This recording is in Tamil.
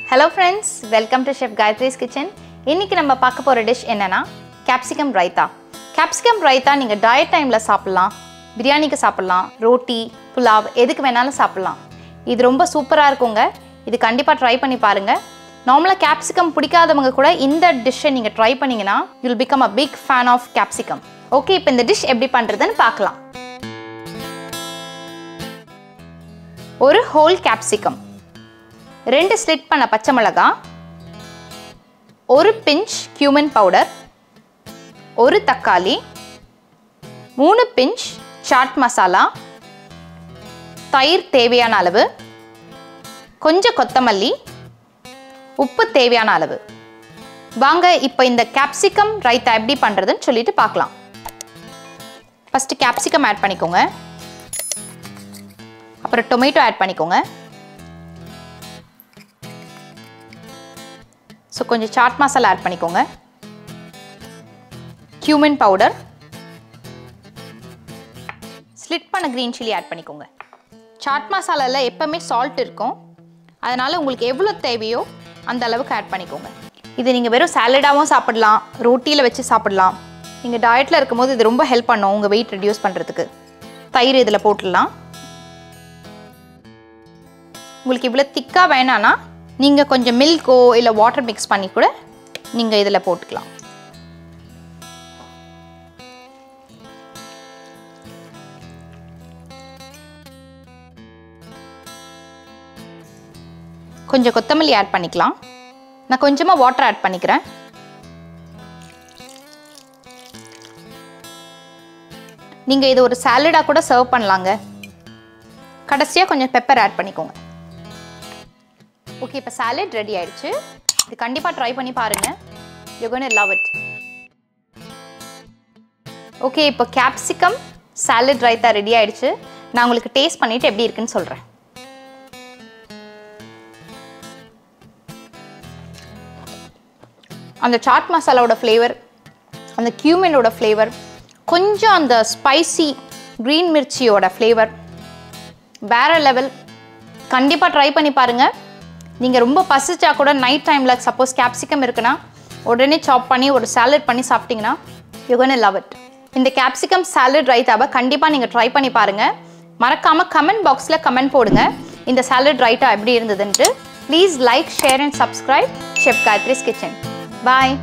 Hello friends, welcome to Chef Gayathri's kitchen. இன்னைக்கு நம்ம பார்க்க போற டிஷ் என்னன்னா Capsicum Raitha. Capsicum Raitha நீங்க டயட் டைம்ல சாப்பிடலாம், பிரியாணிக்கு சாப்பிடலாம், ரோட்டி, புலாவ் எதுக்கு வேணாலும் சாப்பிடலாம். இது ரொம்ப சூப்பரா இருக்குங்க. இது கண்டிப்பா ட்ரை பண்ணி பாருங்க. நார்மலா capsicum பிடிக்காதவங்க கூட இந்த டிஷ்ஷை நீங்க ட்ரை பண்ணீங்கனா you will become a big fan of capsicum. Okay, இப்போ இந்த டிஷ் எப்படி பண்றதுன்னு பார்க்கலாம். ஒரு whole capsicum, 2 ஸ்லிட் பண்ண பச்சை மிளகாய், ஒரு பிஞ்ச் cumin powder, ஒரு தக்காளி, 3 பிஞ்ச் சாட் மசாலா, தயிர் தேவையான அளவு, கொஞ்சம் கொத்தமல்லி, உப்பு தேவையான அளவு. வாங்க இப்போ இந்த capsicum raitha எப்படி பண்றதுன்னு சொல்லிட்டு பார்க்கலாம். ஃபர்ஸ்ட் capsicum ஆட் பண்ணிக்கோங்க. அப்புறம் டொமேட்டோ ஆட் பண்ணிக்கோங்க. ஸோ கொஞ்சம் சாட் மசாலா ஆட் பண்ணிக்கோங்க. cumin powder, ஸ்லிட் பண்ண க்ரீன் சில்லி ஆட் பண்ணிக்கோங்க. சாட் மசாலாவில் எப்பவுமே சால்ட் இருக்கும், அதனால் உங்களுக்கு எவ்வளோ தேவையோ அந்த அளவுக்கு ஆட் பண்ணிக்கோங்க. இது நீங்கள் வெறும் சாலடாகவும் சாப்பிடலாம், ரோட்டியில் வச்சு சாப்பிடலாம். நீங்கள் டயட்டில் இருக்கும்போது இது ரொம்ப ஹெல்ப் பண்ணும் உங்கள் வெயிட் ரெடியூஸ் பண்ணுறதுக்கு. தயிர் இதில் போட்டுடலாம். உங்களுக்கு இவ்வளோ திக்காக வேணான்னா நீங்கள் கொஞ்சம் மில்க்கோ இல்லை வாட்டர் மிக்ஸ் பண்ணி கூட நீங்கள் இதில் போட்டுக்கலாம். கொஞ்சம் கொத்தமல்லி ஆட் பண்ணிக்கலாம். நான் கொஞ்சமாக வாட்டர் ஆட் பண்ணிக்கிறேன். நீங்கள் இது ஒரு சாலடாக கூட சர்வ் பண்ணலாங்க. கடைசியாக கொஞ்சம் பெப்பர் ஆட் பண்ணிக்கோங்க. ஓகே, இப்போ சாலட் ரெடி ஆயிடுச்சு. இது கண்டிப்பாக ட்ரை பண்ணி பாருங்க. You're going to love it. Okay, இப்போ capsicum salad raitha ரெடி ஆயிடுச்சு. நான் உங்களுக்கு டேஸ்ட் பண்ணிட்டு எப்படி இருக்குன்னு சொல்கிறேன். அந்த சாட் மசாலாவோட ஃப்ளேவர், அந்த cumin-ஓட ஃப்ளேவர், கொஞ்சம் அந்த ஸ்பைசி க்ரீன் மிர்ச்சியோட ஃப்ளேவர் வேற லெவல். கண்டிப்பாக ட்ரை பண்ணி பாருங்கள். நீங்கள் ரொம்ப பசிச்சா கூட நைட் டைமில் சப்போஸ் capsicum இருக்குன்னா உடனே சாப் பண்ணி ஒரு சாலட் பண்ணி சாப்பிட்டிங்கன்னா you're going to love it. இந்த capsicum salad raitha-வை கண்டிப்பாக நீங்கள் ட்ரை பண்ணி பாருங்கள். மறக்காமல் கமெண்ட் பாக்ஸில் கமெண்ட் போடுங்க இந்த salad raitha எப்படி இருந்ததுன்ட்டு. Please like, share and subscribe Chef Gayathri's Kitchen. Bye.